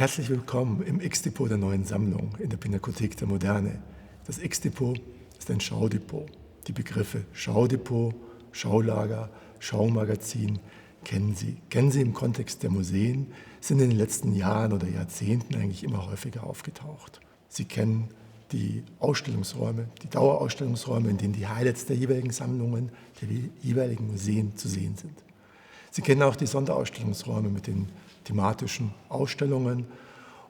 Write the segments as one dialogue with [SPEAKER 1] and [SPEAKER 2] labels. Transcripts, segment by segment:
[SPEAKER 1] Herzlich willkommen im X-Depot der neuen Sammlung in der Pinakothek der Moderne. Das X-Depot ist ein Schaudepot. Die Begriffe Schaudepot, Schaulager, Schaumagazin kennen Sie. Kennen Sie im Kontext der Museen, sind in den letzten Jahren oder Jahrzehnten eigentlich immer häufiger aufgetaucht. Sie kennen die Ausstellungsräume, die Dauerausstellungsräume, in denen die Highlights der jeweiligen Sammlungen, der jeweiligen Museen zu sehen sind. Sie kennen auch die Sonderausstellungsräume mit den thematischen Ausstellungen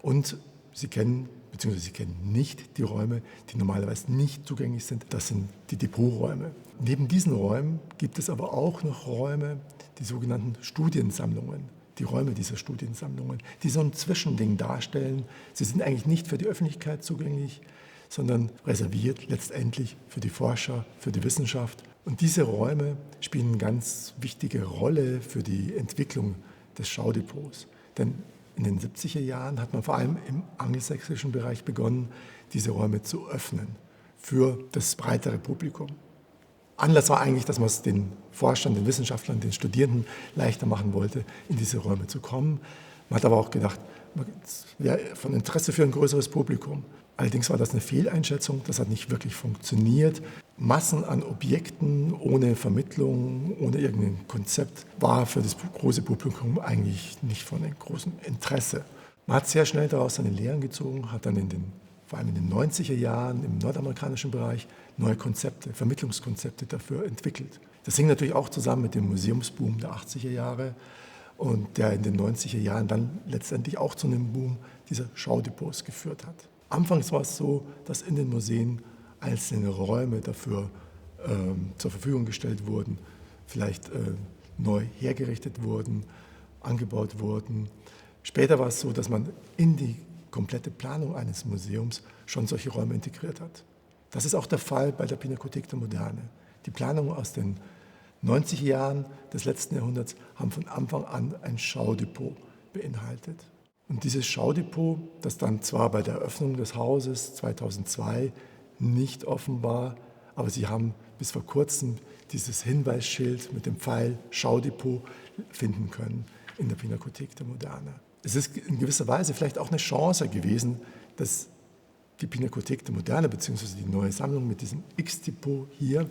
[SPEAKER 1] und Sie kennen, beziehungsweise Sie kennen nicht die Räume, die normalerweise nicht zugänglich sind. Das sind die Depoträume. Neben diesen Räumen gibt es aber auch noch Räume, die sogenannten Studiensammlungen, die Räume dieser Studiensammlungen, die so ein Zwischending darstellen. Sie sind eigentlich nicht für die Öffentlichkeit zugänglich, sondern reserviert letztendlich für die Forscher, für die Wissenschaft. Und diese Räume spielen eine ganz wichtige Rolle für die Entwicklung des Schaudepots. Denn in den 70er Jahren hat man vor allem im angelsächsischen Bereich begonnen, diese Räume zu öffnen für das breitere Publikum. Anlass war eigentlich, dass man es den Forschern, den Wissenschaftlern, den Studierenden leichter machen wollte, in diese Räume zu kommen. Man hat aber auch gedacht, es wäre von Interesse für ein größeres Publikum. Allerdings war das eine Fehleinschätzung, das hat nicht wirklich funktioniert. Massen an Objekten ohne Vermittlung, ohne irgendein Konzept war für das große Publikum eigentlich nicht von großem Interesse. Man hat sehr schnell daraus seine Lehren gezogen, hat dann vor allem in den 90er Jahren im nordamerikanischen Bereich neue Konzepte, Vermittlungskonzepte dafür entwickelt. Das hing natürlich auch zusammen mit dem Museumsboom der 80er Jahre und der in den 90er Jahren dann letztendlich auch zu einem Boom dieser Schaudepots geführt hat. Anfangs war es so, dass in den Museen einzelne Räume dafür zur Verfügung gestellt wurden, vielleicht neu hergerichtet wurden, angebaut wurden. Später war es so, dass man in die komplette Planung eines Museums schon solche Räume integriert hat. Das ist auch der Fall bei der Pinakothek der Moderne. Die Planungen aus den 90er Jahren des letzten Jahrhunderts haben von Anfang an ein Schaudepot beinhaltet. Und dieses Schaudepot, das dann zwar bei der Eröffnung des Hauses 2002 nicht offen war, aber Sie haben bis vor kurzem dieses Hinweisschild mit dem Pfeil Schaudepot finden können in der Pinakothek der Moderne. Es ist in gewisser Weise vielleicht auch eine Chance gewesen, dass die Pinakothek der Moderne bzw. die neue Sammlung mit diesem X-Depot hier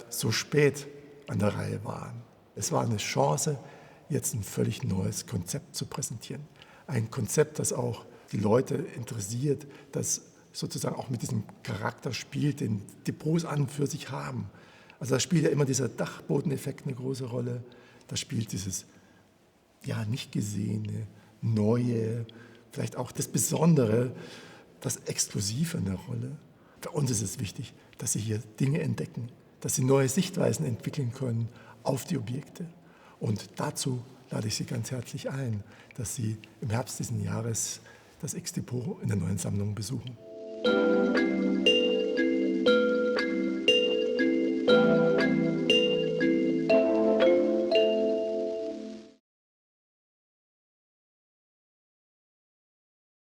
[SPEAKER 1] so spät an der Reihe waren. Es war eine Chance, jetzt ein völlig neues Konzept zu präsentieren. Ein Konzept, das auch die Leute interessiert, das sozusagen auch mit diesem Charakter spielt, den Depots an und für sich haben. Also da spielt ja immer dieser Dachbodeneffekt eine große Rolle. Da spielt dieses nicht gesehene, neue, vielleicht auch das Besondere, das Exklusive eine Rolle. Für uns ist es wichtig, dass Sie hier Dinge entdecken, dass Sie neue Sichtweisen entwickeln können auf die Objekte. Und dazu lade ich Sie ganz herzlich ein, dass Sie im Herbst diesen Jahres das X-Depot in der neuen Sammlung besuchen.